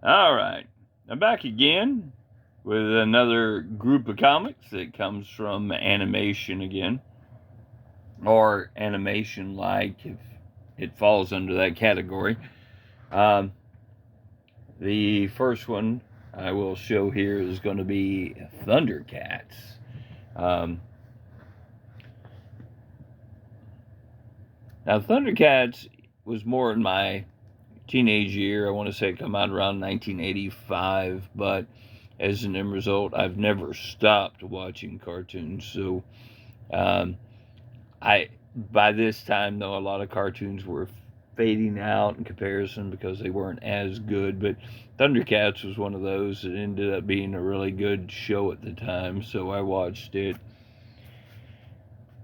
All right, I'm back again with another group of comics that comes from animation again, or animation like if it falls under that category. Um, the first one I will show here is going to be Thundercats. Um, Now, Thundercats was more in my teenage year. I want to say it come out around 1985, but as an end result, I've never stopped watching cartoons. So, um, I by this time, though, a lot of cartoons were fading out in comparison because they weren't as good. But Thundercats was one of those that ended up being a really good show at the time. So I watched it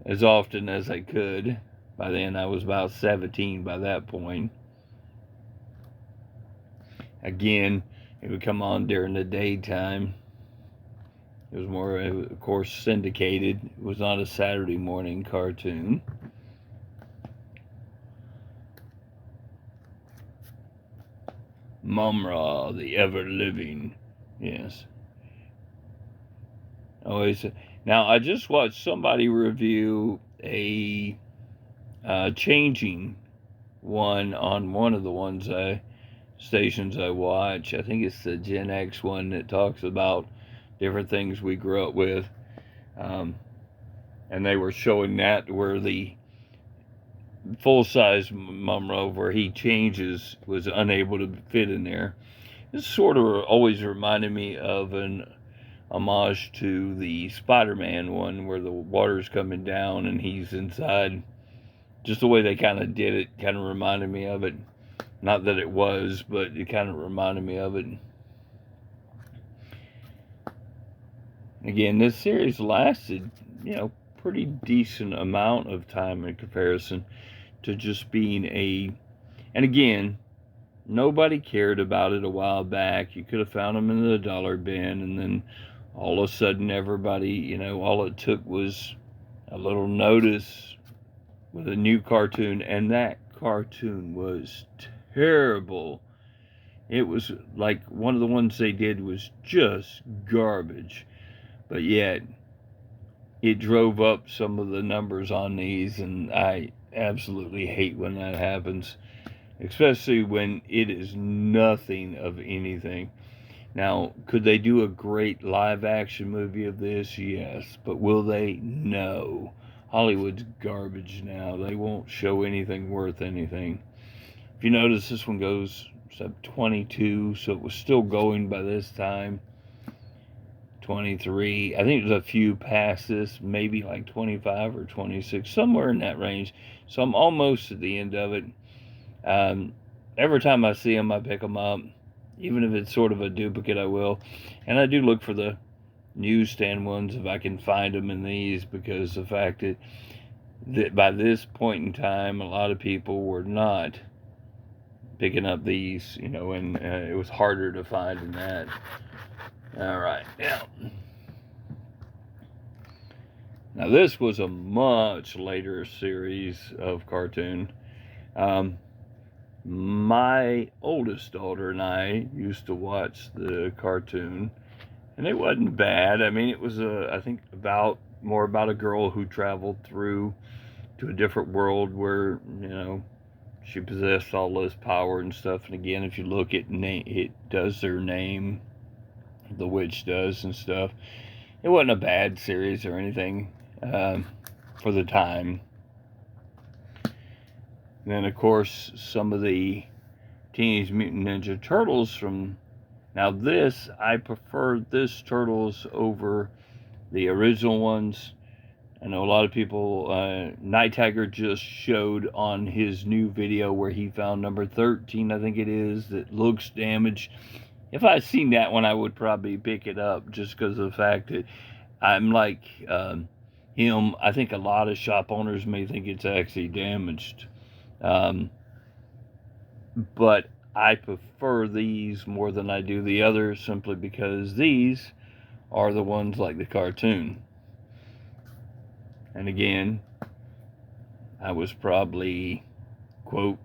as often as I could. By then, I was about 17 by that point. Again, it would come on during the daytime. It was more, of course, syndicated. It was not a Saturday morning cartoon. Mumra, the ever living. Yes. Always. Now, I just watched somebody review a changing one on one of the stations I watch. I think it's the Gen X one that talks about different things we grew up with. Um, and they were showing that where the full size Mumra where he changes was unable to fit in there. This sort of always reminded me of an homage to the Spider-Man one where the water's coming down and he's inside. Just the way they kind of did it kind of reminded me of it. Not that it was, but it kind of reminded me of it. Again, this series lasted, pretty decent amount of time in comparison to just being and again, nobody cared about it a while back. You could have found them in the dollar bin, and then all of a sudden, everybody, all it took was a little notice with a new cartoon, and that cartoon was terrible. It was like one of the ones they did was just garbage, but yet it drove up some of the numbers on these, and I absolutely hate when that happens, especially when it is nothing of anything. Now, could they do a great live action movie of this? Yes. But will they? No. Hollywood's garbage now. They won't show anything worth anything. If you notice, this one goes up 22, so it was still going by this time. 23. I think there's a few past this, maybe like 25 or 26, somewhere in that range. So I'm almost at the end of it. Um, every time I see them, I pick them up. Even if it's sort of a duplicate, I will. And I do look for the newsstand ones if I can find them in these, because the fact that by this point in time, a lot of people were not picking up these, and it was harder to find than that. All right, now this was a much later series of cartoon. My oldest daughter and I used to watch the cartoon, and it wasn't bad. I mean, it was I think more about a girl who traveled through to a different world where she possessed all this power and stuff. And again, if you look at it does their name, the witch does and stuff. It wasn't a bad series or anything for the time. And then, of course, some of the Teenage Mutant Ninja Turtles from. Now, I prefer this Turtles over the original ones. I know a lot of people. Night Tiger just showed on his new video where he found number 13, I think it is, that looks damaged. If I seen that one, I would probably pick it up just because of the fact that I'm like him. I think a lot of shop owners may think it's actually damaged. But I prefer these more than I do the others simply because these are the ones like the cartoon. And again, I was probably, quote,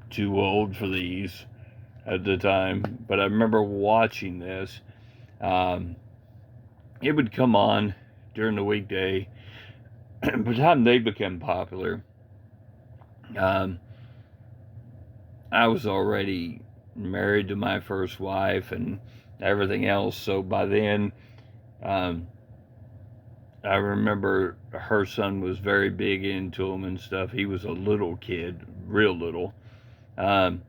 too old for these. at the time, but I remember watching this. Um, it would come on during the weekday. By the time they became popular, um, I was already married to my first wife and everything else. So by then, um, I remember her son was very big into them and stuff. He was a little kid, real little. Um,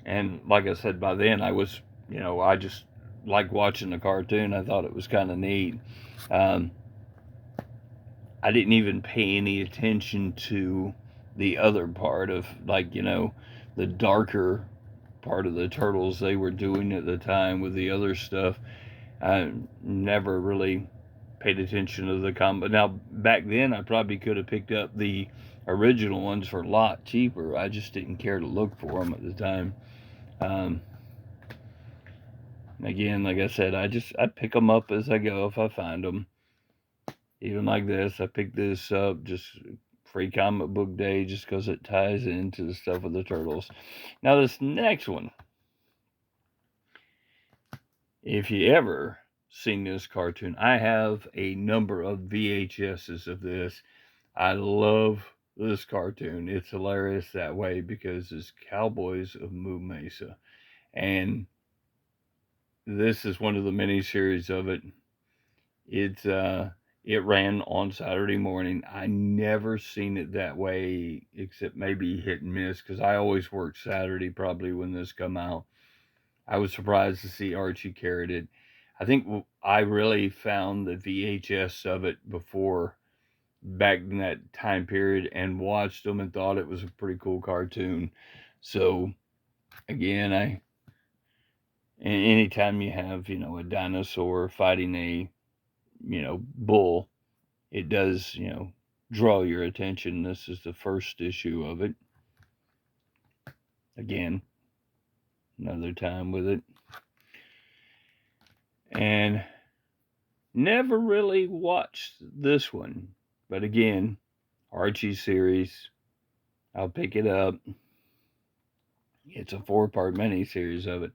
and like I said, by then I was, I just like watching the cartoon. I thought it was kind of neat. Um, I didn't even pay any attention to the other part of, like, the darker part of the turtles they were doing at the time with the other stuff. I never really paid attention to the comic. Now, back then, I probably could have picked up the original ones for a lot cheaper. I just didn't care to look for them at the time. Um, Again, like I said, I pick them up as I go if I find them. Even like this, I picked this up just free comic book day just because it ties into the stuff with the turtles. Now, this next one, if you ever seen this cartoon, I have a number of VHSs of this. I love this cartoon. It's hilarious that way because it's Cowboys of Moo Mesa. And this is one of the miniseries of it. It's it ran on Saturday morning. I never seen it that way except maybe hit and miss because I always worked Saturday probably when this come out. I was surprised to see Archie carried it. I think I really found the VHS of it before back in that time period and watched them and thought it was a pretty cool cartoon. So again, anytime you have, a dinosaur fighting a, bull, it does, draw your attention. This is the first issue of it. Again, another time with it. And never really watched this one. But again, Archie series, I'll pick it up. It's a 4-part mini-series of it.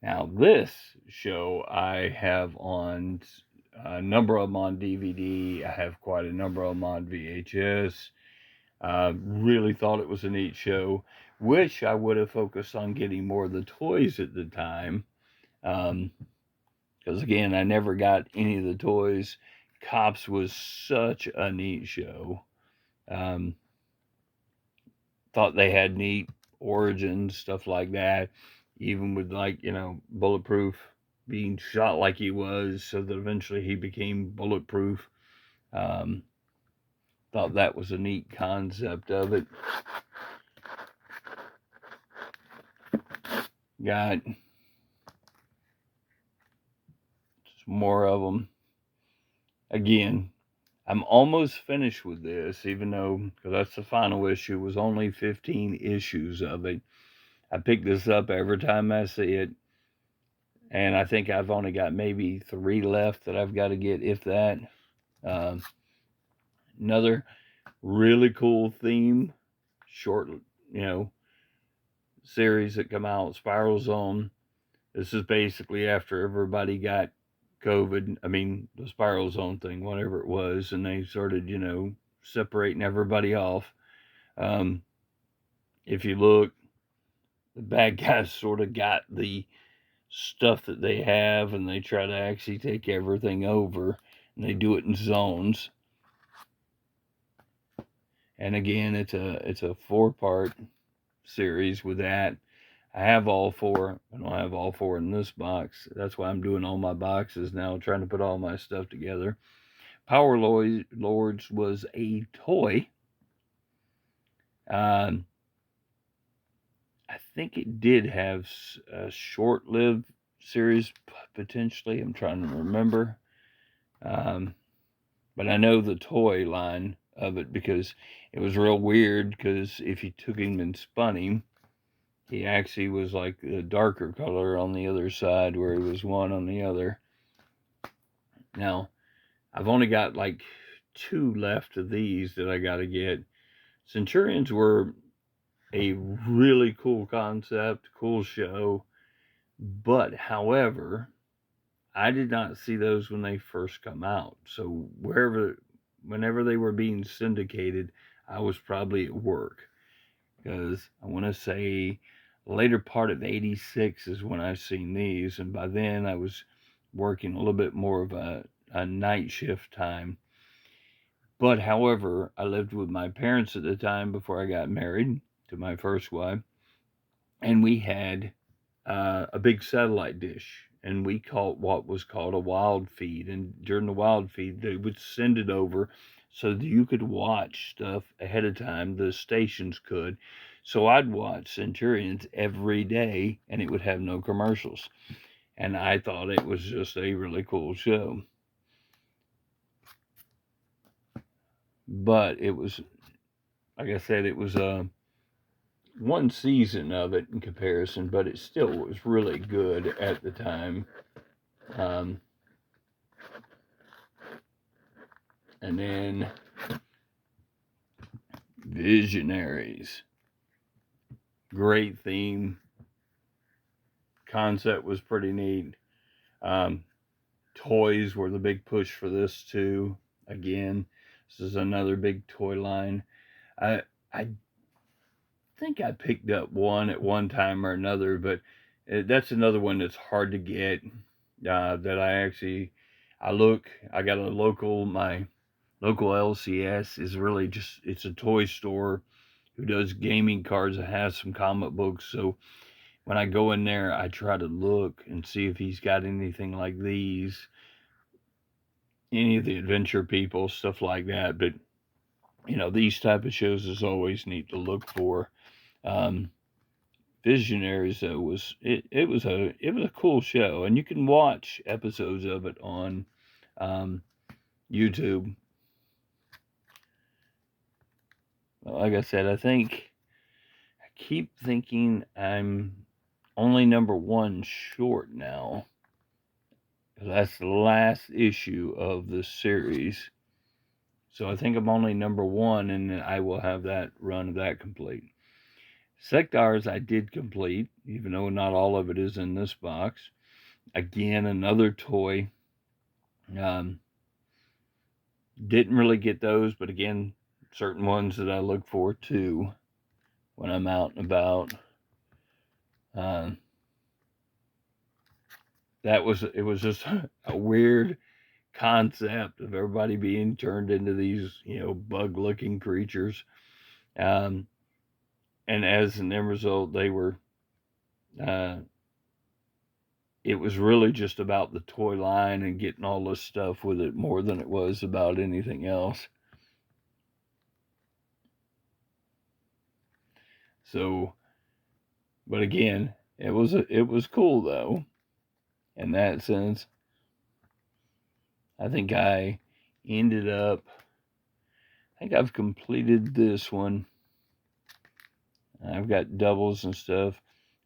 Now, this show I have on a number of them on DVD. I have quite a number of them on VHS. Really thought it was a neat show. Wish I would have focused on getting more of the toys at the time. Because again, I never got any of the toys. Cops was such a neat show. Thought they had neat origins, stuff like that. Even with, like, Bulletproof being shot like he was, so that eventually he became bulletproof. Thought that was a neat concept of it. Got more of them. Again, I'm almost finished with this, even though, because that's the final issue, was only 15 issues of it. I pick this up every time I see it, and I think I've only got maybe 3 left that I've got to get, if that. Another really cool theme, short, series that come out, Spiral Zone. This is basically after everybody got COVID. I mean, the Spiral Zone thing, whatever it was, and they started, separating everybody off. If you look, the bad guys sort of got the stuff that they have, and they try to actually take everything over, and they do it in zones. And again, it's a 4-part series with that. I have all 4. I don't have all 4 in this box. That's why I'm doing all my boxes now, trying to put all my stuff together. Power Lords was a toy. I think it did have a short-lived series, potentially. I'm trying to remember. But I know the toy line of it because it was real weird, because if you took him and spun him, he actually was like a darker color on the other side where he was one on the other. Now, I've only got like 2 left of these that I got to get. Centurions were a really cool concept, cool show. But, however, I did not see those when they first come out. So whenever they were being syndicated, I was probably at work, because I want to say later part of '86 is when I seen these, and by then I was working a little bit more of a night shift time. But, however, I lived with my parents at the time before I got married to my first wife, and we had a big satellite dish, and we caught what was called a wild feed. And during the wild feed, they would send it over so that you could watch stuff ahead of time. The stations could. So I'd watch Centurions every day, and it would have no commercials. And I thought it was just a really cool show. But it was, like I said, it was one season of it in comparison, but it still was really good at the time. Um, and then Visionaries. Great theme. Concept was pretty neat. Toys were the big push for this too. Again, this is another big toy line. I think I picked up one at one time or another, but that's another one that's hard to get. That I got my local LCS is really just, it's a toy store who does gaming cards and has some comic books. So when I go in there, I try to look and see if he's got anything like these, any of the adventure people, stuff like that. But these type of shows is always neat to look for. Um, Visionaries though it was a cool show, and you can watch episodes of it on YouTube. Like I said, I keep thinking I'm only number one short now. That's the last issue of this series. So I think I'm only number one, and I will have that run of that complete. Sectaurs I did complete, even though not all of it is in this box. Again, another toy. Didn't really get those, but again, certain ones that I look for too when I'm out and about. It was just a weird concept of everybody being turned into these, bug-looking creatures. And as an end result, they were. It was really just about the toy line and getting all this stuff with it more than it was about anything else. So, but again, it was cool though. In that sense, I think I ended up. I think I've completed this one. I've got doubles and stuff.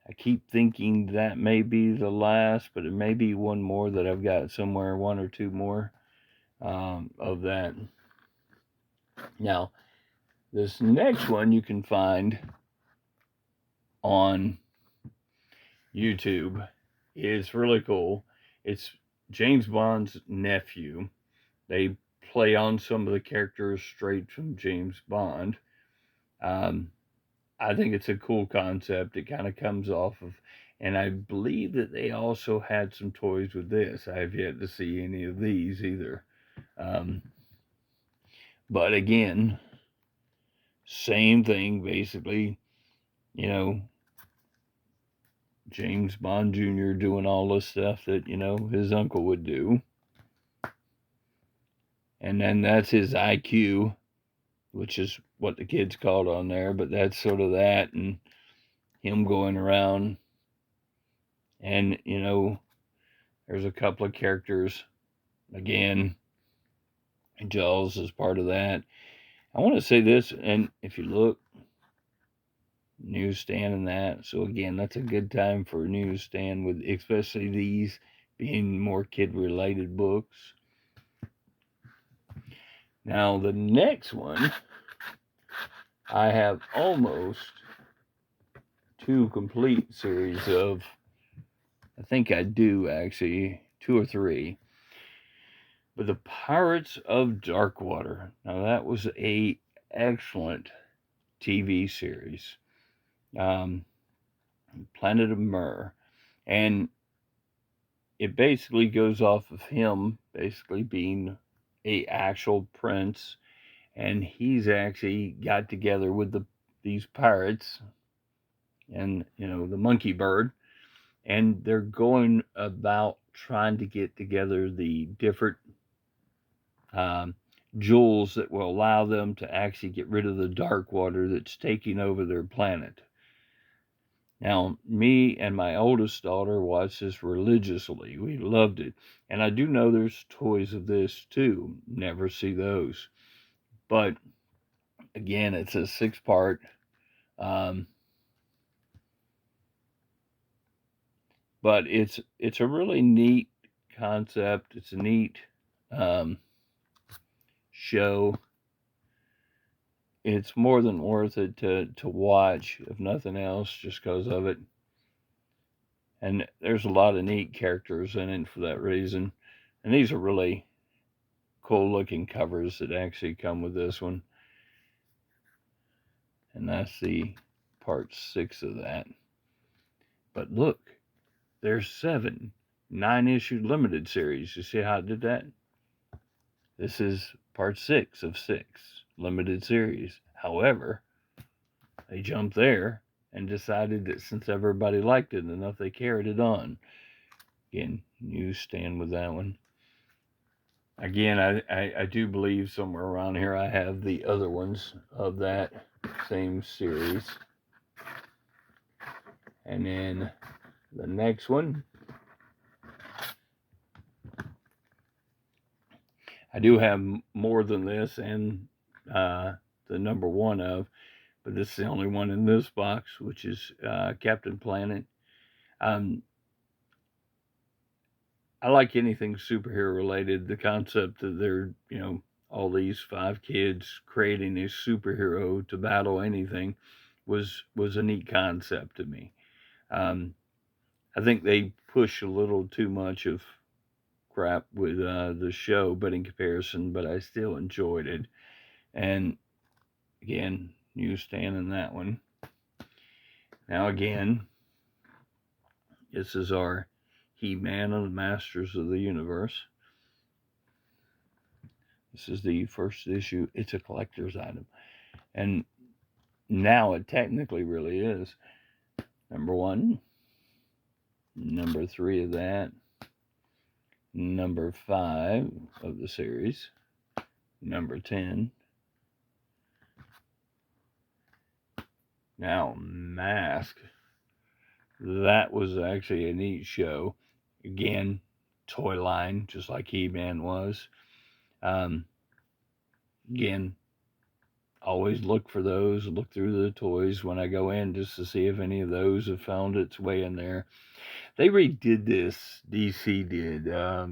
I keep thinking that may be the last, but it may be one more that I've got somewhere, one or two more of that. Now, this next one you can find on YouTube is really cool. It's James Bond's nephew. They play on some of the characters straight from James Bond. I think it's a cool concept. It kind of comes off of, and I believe that they also had some toys with this. I have yet to see any of these either. But again, same thing basically, James Bond Jr. doing all the stuff that, his uncle would do. And then that's his IQ, which is what the kids called on there, but that's sort of that, and him going around. And, there's a couple of characters. Again, Jaws is part of that. I want to say this, and if you look, newsstand and that. So again, that's a good time for a newsstand, with especially these being more kid-related books. Now, the next one, I have almost two complete series of I think I do actually, 2 or 3. But the Pirates of Darkwater. Now that was a excellent TV series. Um, Planet of Myrrh, and it basically goes off of him basically being a actual prince, and he's actually got together with these pirates and the monkey bird, and they're going about trying to get together the different um, jewels that will allow them to actually get rid of the dark water that's taking over their planet. Now, me and my oldest daughter watched this religiously. We loved it. And I do know there's toys of this too. Never see those. But again, it's a 6-part. Um, but it's a really neat concept. It's a neat um, show. It's more than worth it to watch, if nothing else, just because of it. And there's a lot of neat characters in it for that reason. And these are really cool looking covers that actually come with this one. And that's the part 6 of that. But look, there's 7 9-issue limited series. You see how I did that? This is part 6 of 6 limited series. However, they jumped there and decided that since everybody liked it enough, they carried it on. Again, newsstand with that one. Again, I do believe somewhere around here I have the other ones of that same series. And then the next one, I do have more than this and the number 1 of, but this is the only one in this box, which is Captain Planet. I like anything superhero related. The concept that they're, all these 5 kids creating a superhero to battle anything was a neat concept to me. I think they push a little too much of crap with the show, but in comparison, but I still enjoyed it. And again, newsstand in that one. Now again, this is our He-Man and the Masters of the Universe. This is the first issue. It's a collector's item. And now it technically really is. Number 1, number 3 of that, number 5 of the series, number 10. Now, Mask. That was actually a neat show. Again, toy line, just like He-Man was. Again, always look for those, look through the toys when I go in just to see if any of those have found its way in there. They redid this, DC did, a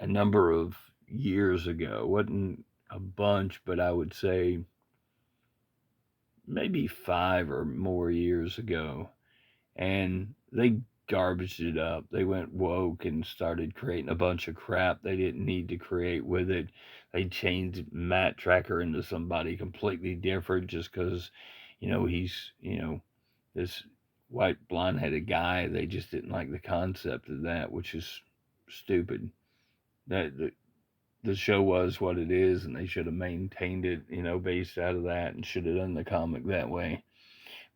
number of years ago. Wasn't a bunch, but I would say maybe 5 or more years ago. And they garbaged it up. They went woke and started creating a bunch of crap they didn't need to create with it. They changed Matt Tracker into somebody completely different just because, he's, this white blonde-headed guy. They just didn't like the concept of that, which is stupid. That the show was what it is, and they should have maintained it, based out of that, and should have done the comic that way.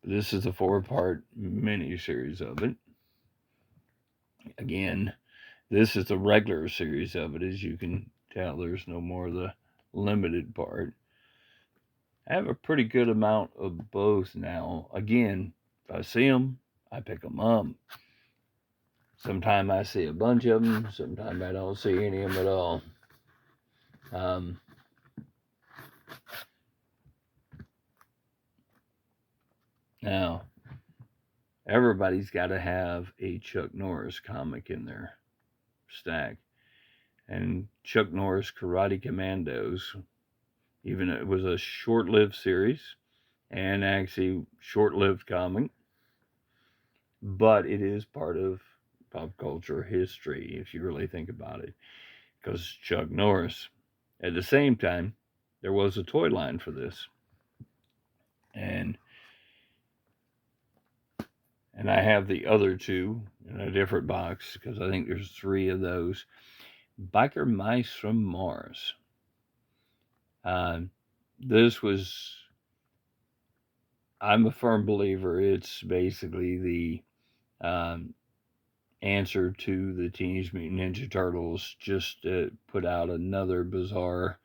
This is a 4-part mini-series of it. Again, this is the regular series of it. As you can tell, there's no more of the limited part. I have a pretty good amount of both now. Again, if I see them, I pick them up. Sometimes I see a bunch of them. Sometimes I don't see any of them at all. Now, everybody's got to have a Chuck Norris comic in their stack. And Chuck Norris Karate Commandos, even it was a short-lived series and actually short-lived comic, but it is part of pop culture history if you really think about it, because Chuck Norris. At the same time, there was a toy line for this, and I have the other two in a different box because I think there's three of those. Biker Mice from Mars. Uh, this was, I'm a firm believer, it's basically the um, answer to the Teenage Mutant Ninja Turtles, just to put out another bizarre,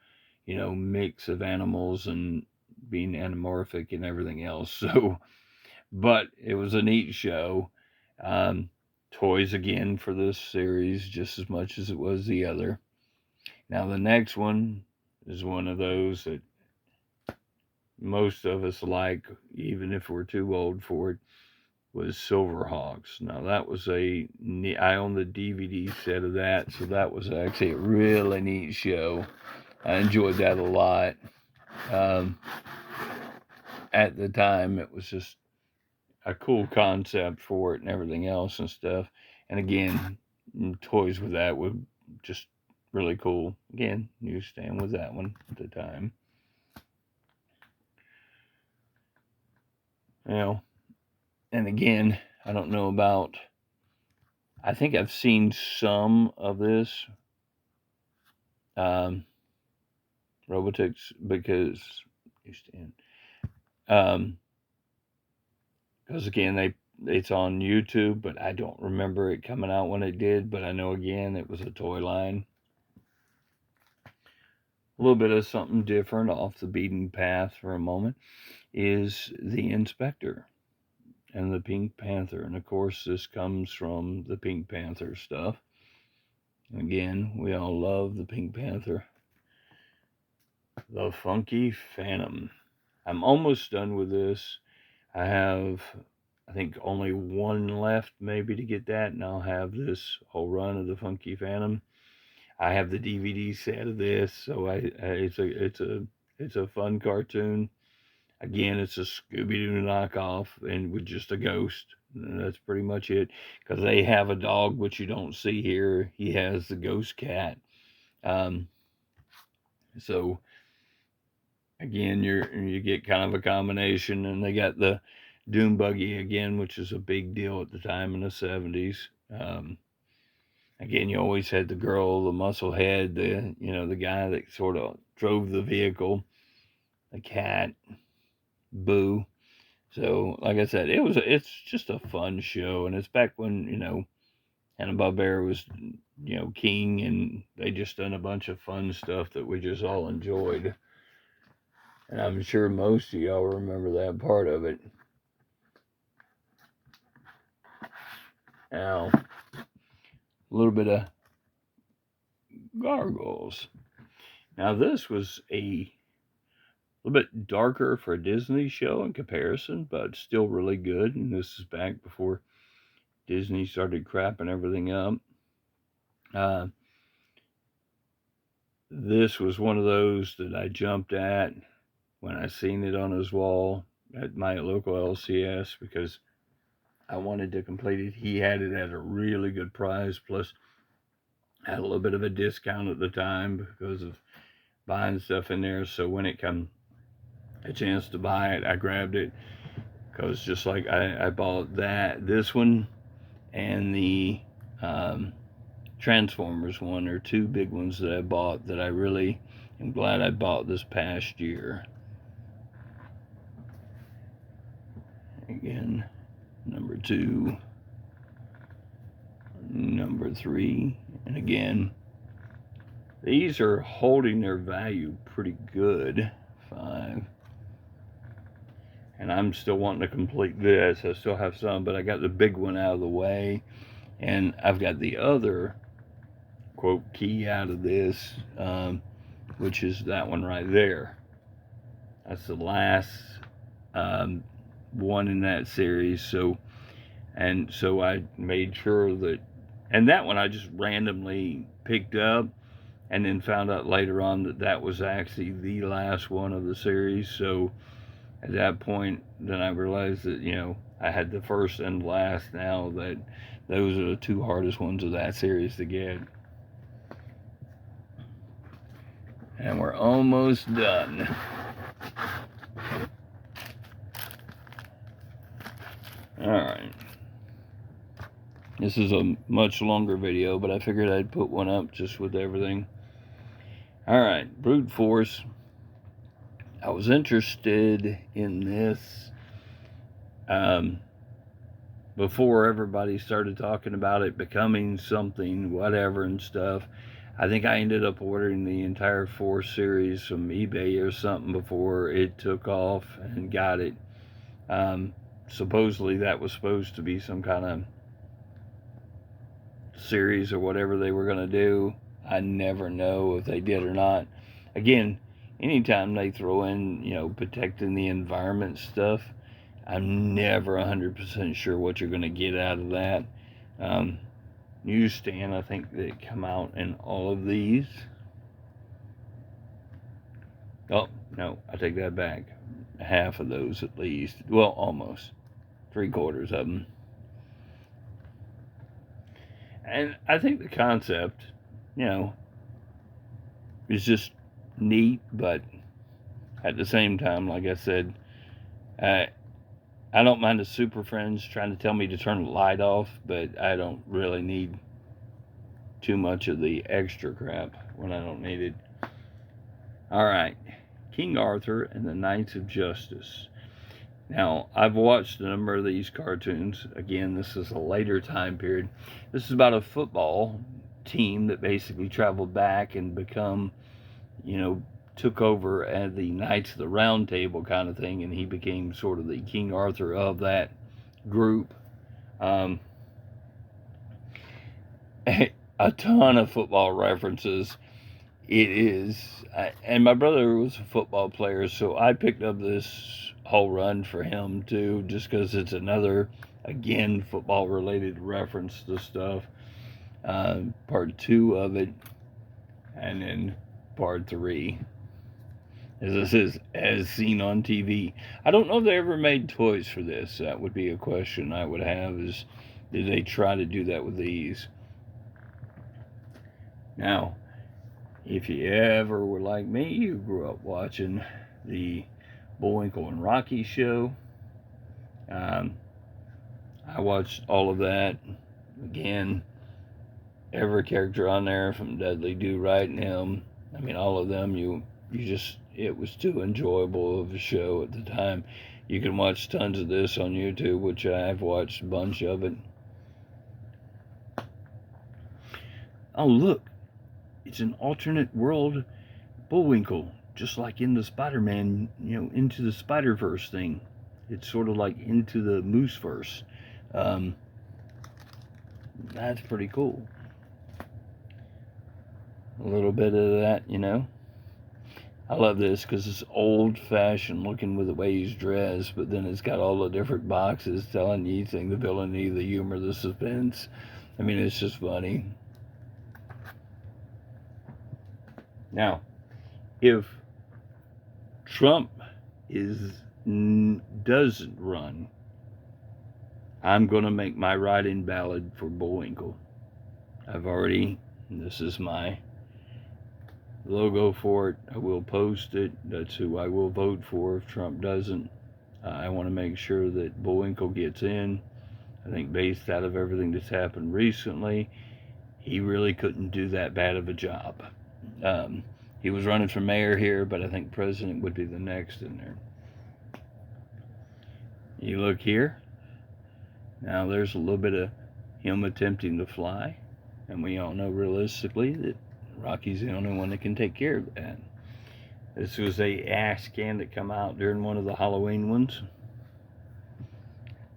mix of animals and being anamorphic and everything else. So, but it was a neat show. Um, Toys again for this series, just as much as it was the other. Now, the next one is one of those that most of us like, even if we're too old for it, was Silverhawks. Now, that was I own the DVD set of that, so that was actually a really neat show. I enjoyed that a lot. Um, at the time, it was just a cool concept for it and everything else and stuff. And again, toys with that were just really cool. Again, newsstand with that one at the time. And again, I don't know about, I think I've seen some of this Robotix because again it's on YouTube, but I don't remember it coming out when it did. But I know again it was a toy line. A little bit of something different off the beaten path for a moment is the Inspector and the Pink Panther, and of course this comes from the Pink Panther stuff. Again, we all love the Pink Panther. The Funky Phantom. I'm almost done with this. I have, I think, only one left maybe to get that, and I'll have this whole run of the Funky Phantom. I have the DVD set of this, so it's a fun cartoon. Again, it's a Scooby-Doo knockoff, and with just a ghost. And that's pretty much it. Because they have a dog, which you don't see here. He has the ghost cat. So again, you get kind of a combination, and they got the Doom Buggy again, which is a big deal at the time in the 70s. Again, you always had the girl, the muscle head, the guy that sort of drove the vehicle, the cat, Boo. So, like I said, it's just a fun show, and it's back when Hanna-Barbera was king, and they just done a bunch of fun stuff that we just all enjoyed. And I'm sure most of y'all remember that part of it. Now, a little bit of Gargoyles. Now, this was a little bit darker for a Disney show in comparison, but still really good. And this is back before Disney started crapping everything up. This was one of those that I jumped at when I seen it on his wall at my local LCS because I wanted to complete it. He had it at a really good price, plus had a little bit of a discount at the time because of buying stuff in there. So when it come a chance to buy it, I grabbed it because just like I bought this one and the Transformers one are two big ones that I bought that I really am glad I bought this past year. Again, number 2, number 3, and again, these are holding their value pretty good. 5. And I'm still wanting to complete this. I still have some, but I got the big one out of the way. And I've got the other, quote, key out of this, which is that one right there. That's the last one in that series. So I made sure that, and that one I just randomly picked up and then found out later on that was actually the last one of the series. So at that point, then I realized that, I had the first and last now. That those are the two hardest ones of that series to get. And we're almost done. Alright. This is a much longer video, but I figured I'd put one up just with everything. Alright, Brute Force. I was interested in this before everybody started talking about it becoming something, whatever, and stuff. I think I ended up ordering the entire Force series from eBay or something before it took off and got it. Supposedly that was supposed to be some kind of series or whatever they were going to do. I never know if they did or not. Again, anytime they throw in, protecting the environment stuff, I'm never 100% sure what you're going to get out of that. Newsstand, I think they come out in all of these. Oh, no, I take that back. Half of those at least. Well, almost. 3/4 of them. And I think the concept, is just neat, but at the same time, like I said, I don't mind the Super Friends trying to tell me to turn the light off, but I don't really need too much of the extra crap when I don't need it. Alright, King Arthur and the Knights of Justice. Now, I've watched a number of these cartoons. Again, this is a later time period. This is about a football team that basically traveled back and become, took over as the Knights of the Round Table kind of thing, and he became sort of the King Arthur of that group. A ton of football references. It is, and my brother was a football player, so I picked up this whole run for him too, just because it's another, again, football related reference to stuff. Part 2 of it, and then part 3. As this is as seen on TV. I don't know if they ever made toys for this. That would be a question I would have, is did they try to do that with these? Now, if you ever were like me, you grew up watching the Bullwinkle and Rocky show. I watched all of that. Again, every character on there, from Dudley Do Right and him, all of them, it was too enjoyable of a show at the time. You can watch tons of this on YouTube, which I've watched a bunch of it. Oh, look, it's an alternate world Bullwinkle, just like in the Spider-Man, Into the Spider-Verse thing. It's sort of like Into the Mooseverse. That's pretty cool. A little bit of that, I love this because it's old-fashioned looking with the way he's dressed, but then it's got all the different boxes telling you the villainy, the humor, the suspense. It's just funny. Now, if Trump doesn't run, I'm going to make my write-in ballot for Bullwinkle. This is my logo for it. I will post it. That's who I will vote for if Trump doesn't. I want to make sure that Bullwinkle gets in. I think based out of everything that's happened recently, he really couldn't do that bad of a job. He was running for mayor here, but I think president would be the next in there. You look here. Now there's a little bit of him attempting to fly, and we all know realistically that Rocky's the only one that can take care of that. This was a ash can that come out during one of the Halloween ones.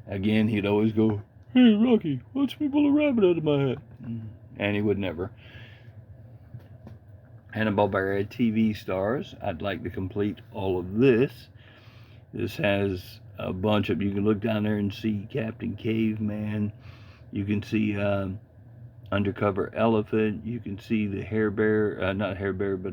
Again, he'd always go, "Hey, Rocky, watch me pull a rabbit out of my hat." And he would never. Hanna-Barbera TV stars. I'd like to complete all of this. This has a bunch of, you can look down there and see Captain Caveman. You can see Undercover Elephant. You can see the Hair Bear, not Hair Bear, but